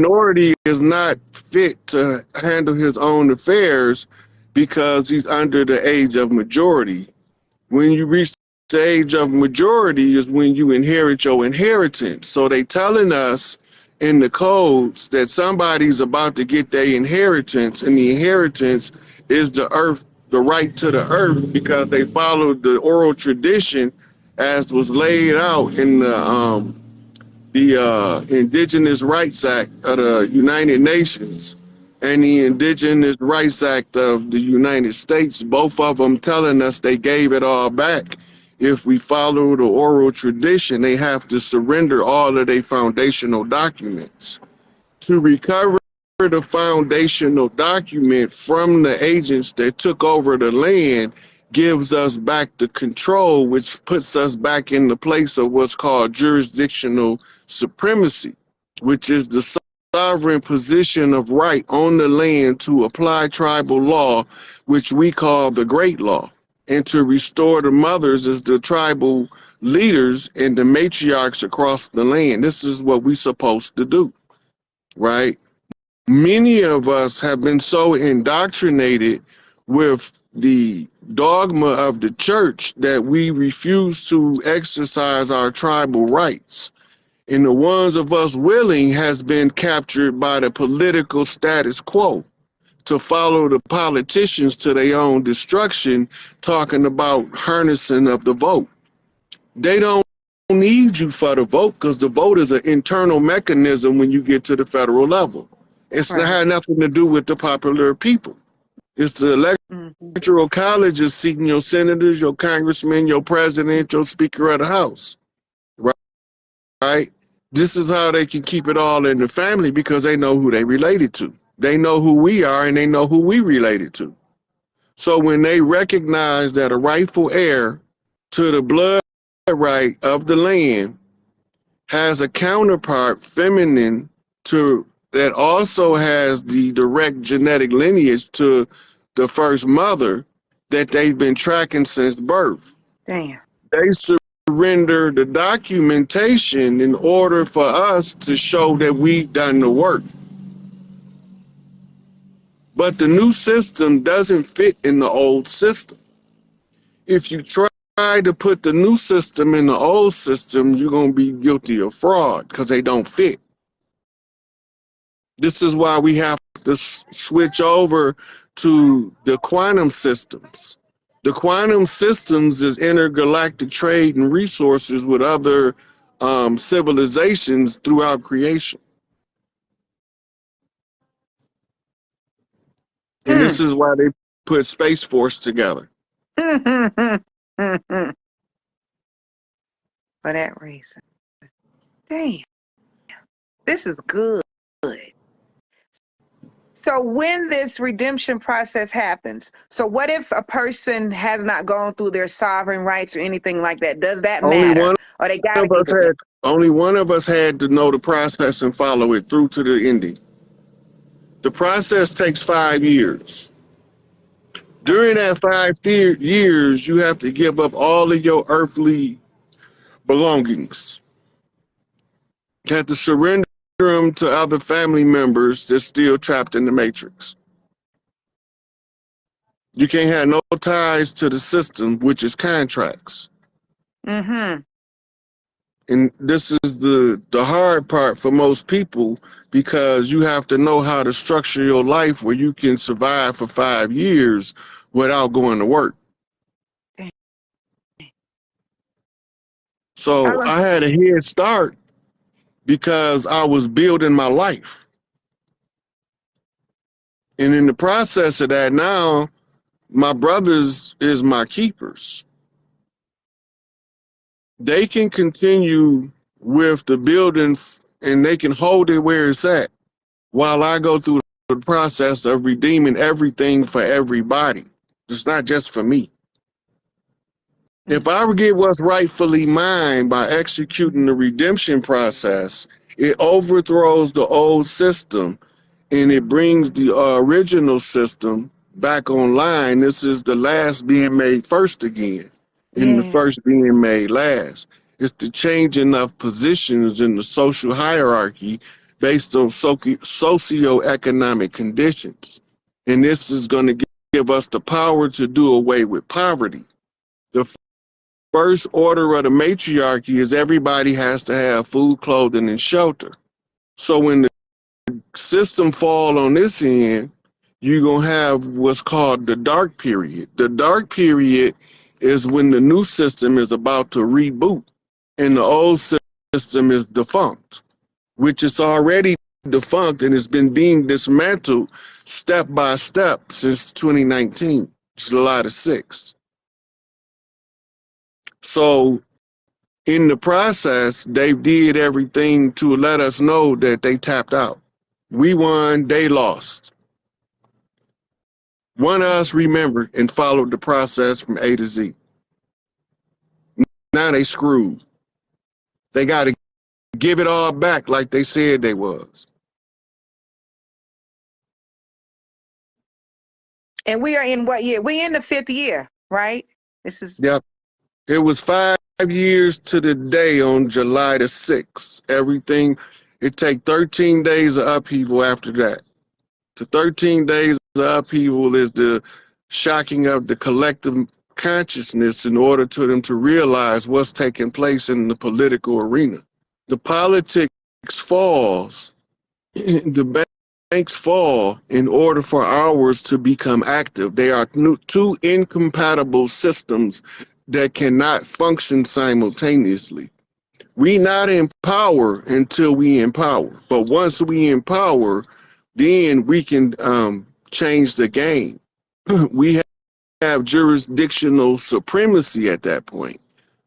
minority is not fit to handle his own affairs because he's under the age of majority. When you reach the age of majority is when you inherit your inheritance. So they telling us in the codes that somebody's about to get their inheritance, and the inheritance is the earth, the right to the earth, because they followed the oral tradition as was laid out in the Indigenous Rights Act of the United Nations and the Indigenous Rights Act of the United States, both of them telling us they gave it all back. If we follow the oral tradition, they have to surrender all of their foundational documents. To recover the foundational document from the agents that took over the land gives us back the control, which puts us back in the place of what's called jurisdictional supremacy, which is the sovereign position of right on the land to apply tribal law, which we call the Great Law, and to restore the mothers as the tribal leaders and the matriarchs across the land. This is what we're supposed to do, right? Many of us have been so indoctrinated with the dogma of the church that we refuse to exercise our tribal rights. And the ones of us willing has been captured by the political status quo to follow the politicians to their own destruction, talking about harnessing of the vote. They don't need you for the vote because the vote is an internal mechanism when you get to the federal level. It's right. It had nothing to do with the popular people. It's the electoral colleges seeking your senators, your congressmen, your president, your speaker of the house. Right? This is how they can keep it all in the family because they know who they related to. They know who we are and they know who we related to. So when they recognize that a rightful heir to the blood right of the land has a counterpart feminine to that also has the direct genetic lineage to the first mother that they've been tracking since birth. Damn. They surrender the documentation in order for us to show that we've done the work. But the new system doesn't fit in the old system. If you try to put the new system in the old system, you're going to be guilty of fraud because they don't fit. This is why we have to switch over to the quantum systems. The quantum systems is intergalactic trade and resources with other civilizations throughout creation. And this is why they put Space Force together. For that reason. Damn. This is good. So when this redemption process happens, so what if a person has not gone through their sovereign rights or anything like that? Does that matter? Or they gotta only one of us had to know the process and follow it through to the ending. The process takes 5 years. During that 5 years, you have to give up all of your earthly belongings. You have to surrender them to other family members that's still trapped in the matrix. You can't have no ties to the system, which is contracts. Mm-hmm. And this is the hard part for most people because you have to know how to structure your life where you can survive for 5 years without going to work. So I had a head start because I was building my life. And in the process of that now, my brothers is my keepers. They can continue with the building and they can hold it where it's at while I go through the process of redeeming everything for everybody. It's not just for me. If I get what's rightfully mine by executing the redemption process, it overthrows the old system and it brings the original system back online. This is the last being made first again, and the first being made last. It's the changing of positions in the social hierarchy based on socioeconomic conditions. And this is going to give us the power to do away with poverty. The first order of the matriarchy is everybody has to have food, clothing, and shelter. So when the system fall on this end, you're going to have what's called the dark period. The dark period is when the new system is about to reboot and the old system is defunct, which is already defunct and has been being dismantled step by step since 2019, July the 6th. So in the process, they did everything to let us know that they tapped out. We won, they lost. One of us remembered and followed the process from A to Z. Now they screwed. They got to give it all back like they said they was. And we are in what year? We in the 5th year, right? This is. Yep. It was 5 years to the day on July the 6th. Everything, it take 13 days of upheaval after that. The 13 days of upheaval is the shocking of the collective consciousness in order to them to realize what's taking place in the political arena. The politics falls, the banks fall in order for ours to become active. They are two incompatible systems that cannot function simultaneously. We not in power until we empower. But once we empower, then we can change the game. We have jurisdictional supremacy at that point,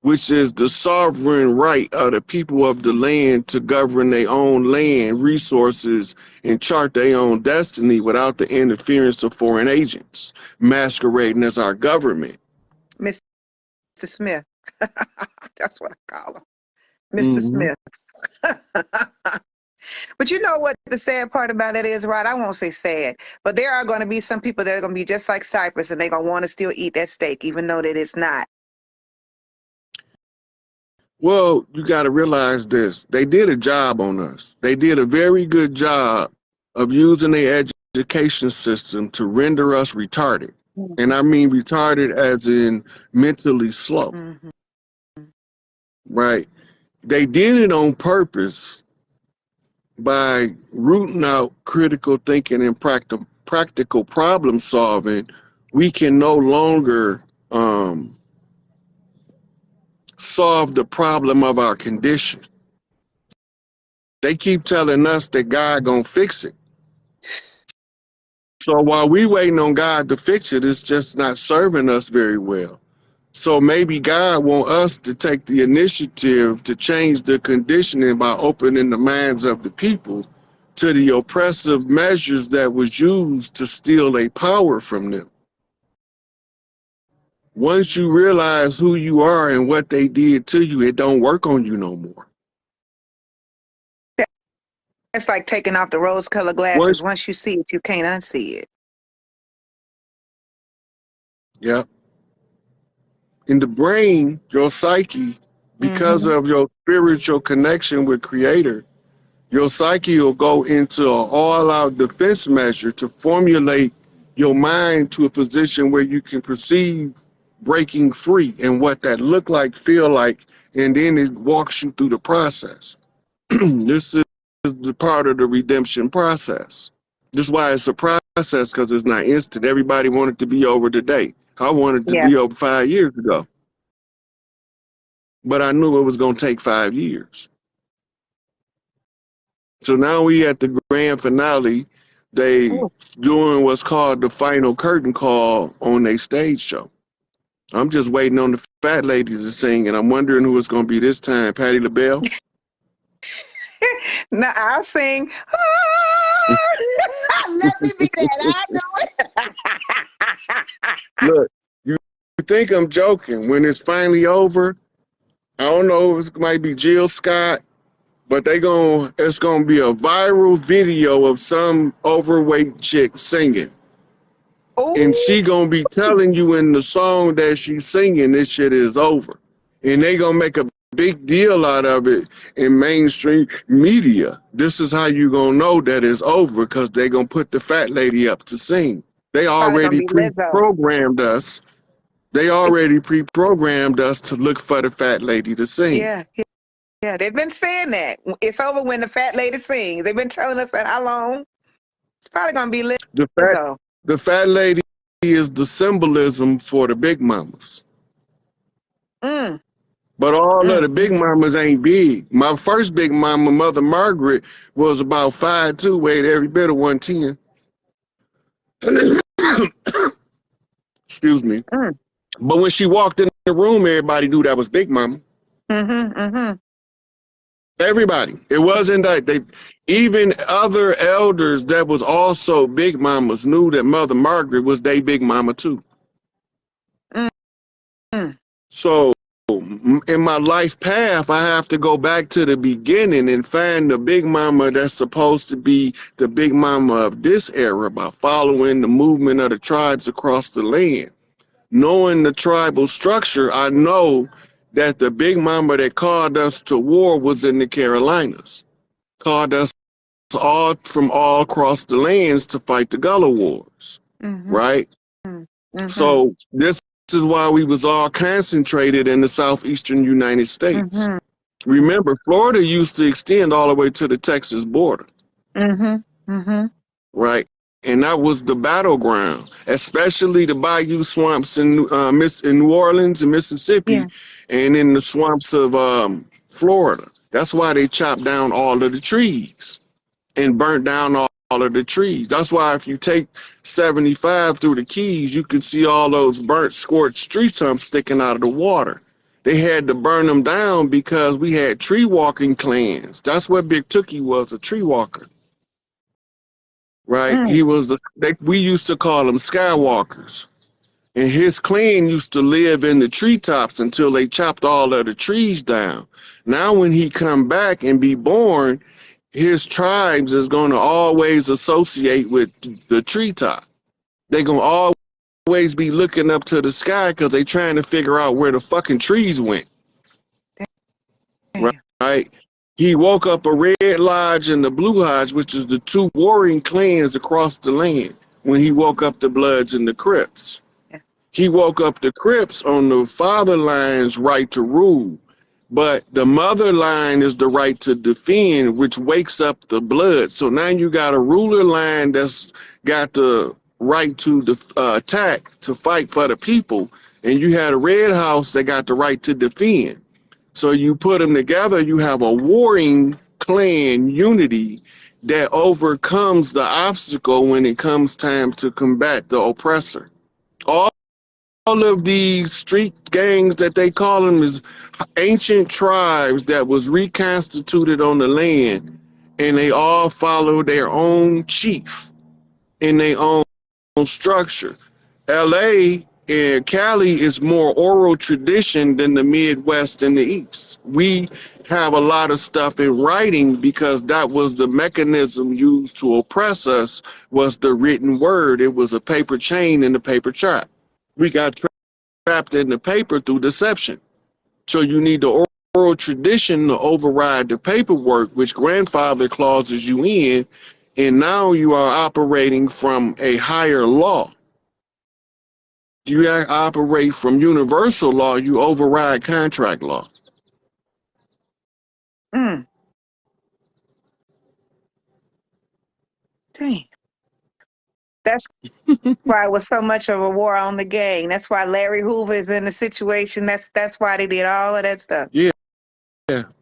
which is the sovereign right of the people of the land to govern their own land, resources, and chart their own destiny without the interference of foreign agents masquerading as our government. Mr. Smith. That's what I call him. Mr. Smith. But you know what the sad part about it is, right? I won't say sad, but there are going to be some people that are going to be just like Cypress, and they're going to want to still eat that steak, even though that it's not. Well, you got to realize this. They did a job on us. They did a very good job of using their education system to render us retarded. And I mean retarded as in mentally slow. Right? They did it on purpose by rooting out critical thinking and practical problem solving. We can no longer solve the problem of our condition. They keep telling us that God gonna fix it. So while we waiting on God to fix it, it's just not serving us very well. So maybe God want us to take the initiative to change the conditioning by opening the minds of the people to the oppressive measures that was used to steal their power from them. Once you realize who you are and what they did to you, it don't work on you no more. It's like taking off the rose-colored glasses. Once you see it, you can't unsee it. Yeah. In the brain, your psyche, because of your spiritual connection with Creator, your psyche will go into an all-out defense measure to formulate your mind to a position where you can perceive breaking free and what that look like, feel like, and then it walks you through the process. This is the part of the redemption process. This is why it's a process, because it's not instant. Everybody wanted to be over today. I wanted to be over 5 years ago. But I knew it was going to take 5 years. So now we at the grand finale. They doing what's called the final curtain call on their stage show. I'm just waiting on the fat lady to sing, and I'm wondering who it's going to be this time. Patti LaBelle? Now I'll sing. Let me be that. I know it. Look, you think I'm joking. When it's finally over, I don't know if it might be Jill Scott, but it's gonna be a viral video of some overweight chick singing. Ooh. And she gonna be telling you in the song that she's singing this shit is over. And they gonna make a big deal out of it in mainstream media. This is how you gonna know that it's over, because they gonna put the fat lady up to sing. They Probably gonna already be Lizzo. pre-programmed us. They already pre-programmed us to look for the fat lady to sing. Yeah, yeah. They've been saying that. It's over when the fat lady sings. They've been telling us that how long? It's probably gonna be Lizzo. The fat lady is the symbolism for the big mamas. But all of the big mamas ain't big. My first big mama, Mother Margaret, was about 5'2", weighed every bit of 110. Excuse me. But when she walked in the room, everybody knew that was Big Mama. Everybody. It wasn't that even other elders that was also Big Mamas knew that Mother Margaret was their Big Mama too. So in my life path, I have to go back to the beginning and find the Big Mama that's supposed to be the Big Mama of this era by following the movement of the tribes across the land. Knowing the tribal structure, I know that the Big Mama that called us to war was in the Carolinas. Called us all from all across the lands to fight the Gullah Wars, right? So this is why we was all concentrated in the southeastern United States. Remember, Florida used to extend all the way to the Texas border, right? And that was the battleground, especially the bayou swamps in New Orleans and Mississippi, and in the swamps of Florida. That's why they chopped down all of the trees and burnt down all of the trees. That's why if you take 75 through the Keys, you can see all those burnt, scorched tree stumps sticking out of the water. They had to burn them down because we had tree walking clans. That's what Big Tookie was, a tree walker. Right? He was, we used to call him Skywalkers. And his clan used to live in the treetops until they chopped all of the trees down. Now when he come back and be born, his tribes is going to always associate with the treetop. They're going to always be looking up to the sky because they trying to figure out where the fucking trees went. Right? He woke up a Red Lodge and the Blue Lodge, which is the two warring clans across the land, when he woke up the Bloods and the Crips. He woke up the Crips on the father line's right to rule, but the mother line is the right to defend, which wakes up the Bloods. So now you got a ruler line that's got the right to attack, to fight for the people, and you had a Red House that got the right to defend. So you put them together, you have a warring clan unity that overcomes the obstacle when it comes time to combat the oppressor. All of these street gangs that they call them is ancient tribes that was reconstituted on the land, and they all follow their own chief in their own structure. LA and Cali is more oral tradition than the Midwest and the East. We have a lot of stuff in writing because that was the mechanism used to oppress us, was the written word. It was a paper chain and a paper trap. We got trapped in the paper through deception. So you need the oral tradition to override the paperwork, which grandfather clauses you in, and now you are operating from a higher law. You operate from universal law, you override contract law. Dang. That's why it was so much of a war on the gang. That's why Larry Hoover is in the situation. That's why they did all of that stuff. Yeah.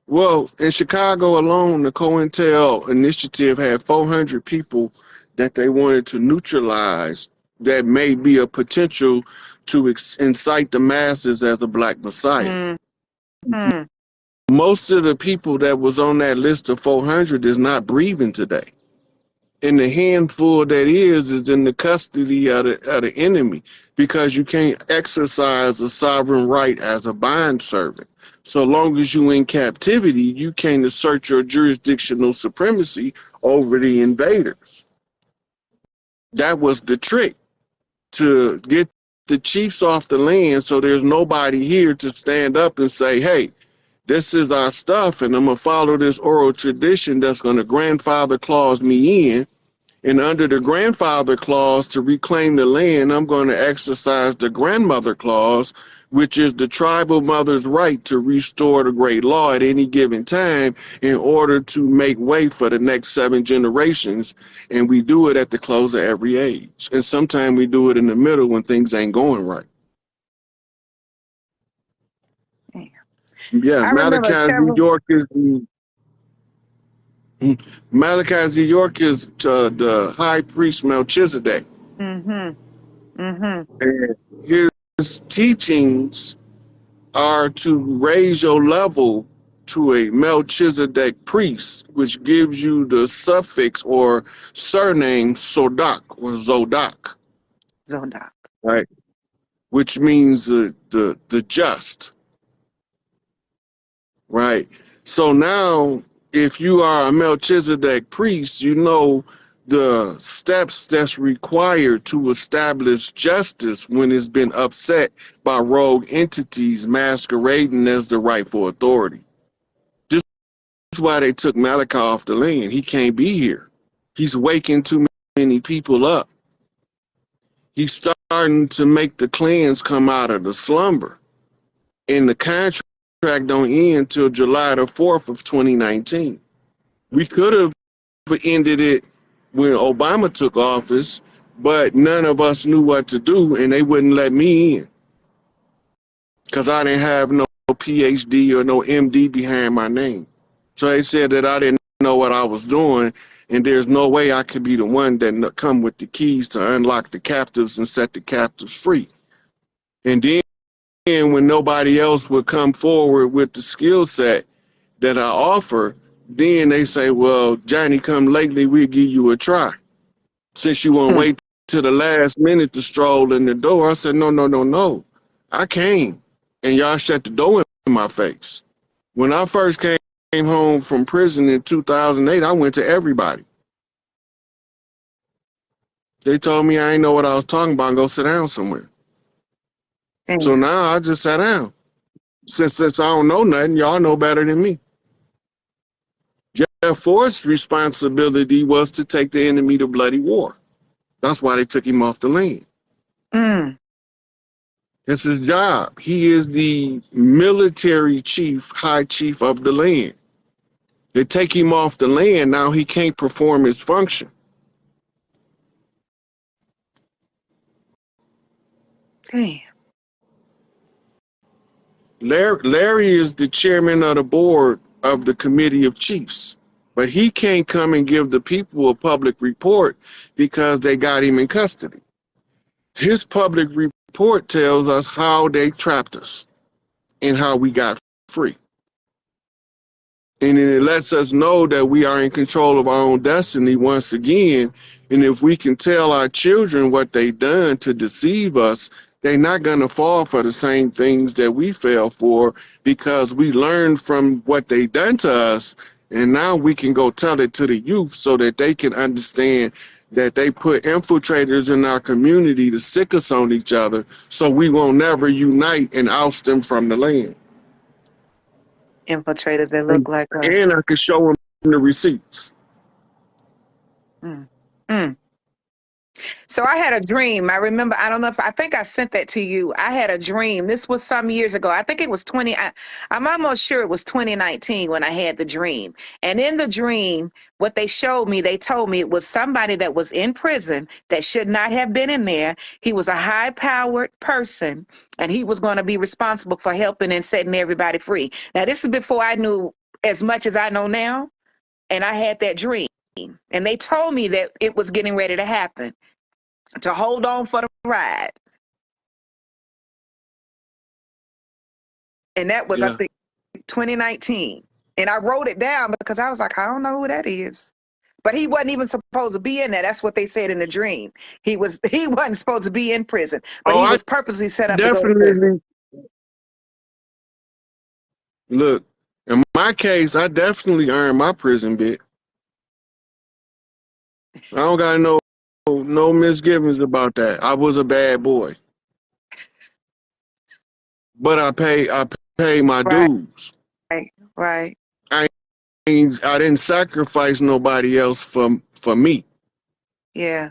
Well, in Chicago alone, the COINTEL initiative had 400 people that they wanted to neutralize that may be a potential to incite the masses as a black messiah. Most of the people that was on that list of 400 is not breathing today. And the handful that is in the custody of the enemy, because you can't exercise a sovereign right as a bond servant. So long as you in captivity, you can't assert your jurisdictional supremacy over the invaders. That was the trick, to get the chiefs off the land so there's nobody here to stand up and say, hey, this is our stuff, and I'm gonna follow this oral tradition that's gonna grandfather clause me in. And under the grandfather clause, to reclaim the land, I'm going to exercise the grandmother clause, which is the tribal mother's right to restore the great law at any given time in order to make way for the next 7 generations. And we do it at the close of every age. And sometimes we do it in the middle when things ain't going right. Yeah, I remember Malachi Z. several. York is the high priest Melchizedek. And his teachings are to raise your level to a Melchizedek priest, which gives you the suffix or surname Sodak or Zodak. Zodak. Right. Which means the just. Right. So now, if you are a Melchizedek priest, you know the steps that's required to establish justice when it's been upset by rogue entities masquerading as the rightful authority. This is why they took Malachi off the land. He can't be here. He's waking too many people up. He's starting to make the clans come out of the slumber. And the contract don't end until July the 4th of 2019. We could have ended it when Obama took office, but none of us knew what to do, and they wouldn't let me in because I didn't have no PhD or no MD behind my name. So they said that I didn't know what I was doing, and there's no way I could be the one that come with the keys to unlock the captives and set the captives free. And then when nobody else would come forward with the skill set that I offer, then they say, well, Johnny, come lately, we'll give you a try. Since you won't wait till the last minute to stroll in the door, I said, no. I came, and y'all shut the door in my face. When I first came home from prison in 2008, I went to everybody. They told me I ain't know what I was talking about and go sit down somewhere. So now I just sat down. Since I don't know nothing, y'all know better than me. Jeff Ford's responsibility was to take the enemy to bloody war. That's why they took him off the land. It's his job. He is the military chief, high chief of the land. They take him off the land, now he can't perform his function. Damn. Larry is the chairman of the board of the committee of chiefs, but he can't come and give the people a public report because they got him in custody. His public report tells us how they trapped us and how we got free. And it lets us know that we are in control of our own destiny once again. And if we can tell our children what they done to deceive us, they're not going to fall for the same things that we fell for, because we learned from what they done to us. And now we can go tell it to the youth so that they can understand that they put infiltrators in our community to sick us on each other, so we won't never unite and oust them from the land. Infiltrators that look like us. And I could show them the receipts. So I had a dream. I remember, I don't know if, I think I sent that to you. I had a dream. This was some years ago. I think it was I'm almost sure it was 2019 when I had the dream. And in the dream, what they showed me, they told me it was somebody that was in prison that should not have been in there. He was a high-powered person, and he was going to be responsible for helping and setting everybody free. Now, this is before I knew as much as I know now, and I had that dream. And they told me that it was getting ready to happen, to hold on for the ride. And that was, I think, 2019. And I wrote it down because I was like, I don't know who that is. But he wasn't even supposed to be in there. That's what they said in the dream. He wasn't supposed to be in prison, but he was purposely set up to go to prison. Look, in my case, I definitely earned my prison bit. I don't got no misgivings about that. I was a bad boy, but I pay my dues. Right. I didn't sacrifice nobody else for me. Yeah.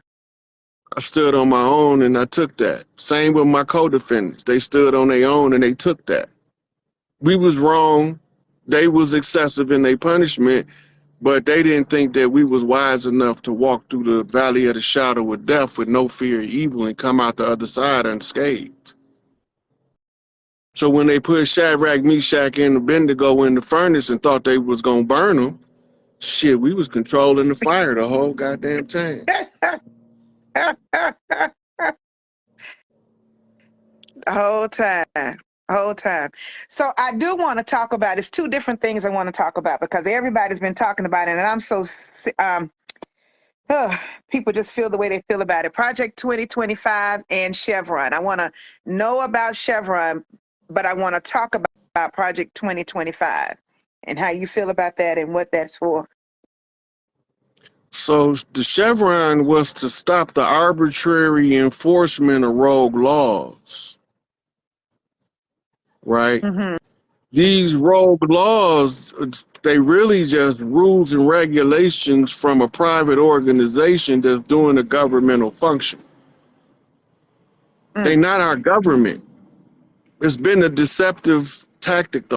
I stood on my own and I took that. Same with my co-defendants. They stood on their own and they took that. We was wrong. They was excessive in their punishment, but they didn't think that we was wise enough to walk through the valley of the shadow of death with no fear of evil and come out the other side unscathed. So when they put Shadrach, Meshach, and Abednego in the furnace and thought they was gonna burn them, shit, we was controlling the fire the whole goddamn time. The whole time. So I do want to talk about, it's two different things I want to talk about because everybody's been talking about it, and I'm so people just feel the way they feel about it. Project 2025 and Chevron. I want to know about Chevron, but I want to talk about Project 2025 and how you feel about that and what that's for. So the Chevron was to stop the arbitrary enforcement of rogue laws, right? Mm-hmm. These rogue laws, they really just rules and regulations from a private organization that's doing a governmental function. They not our government. It's been a deceptive tactic the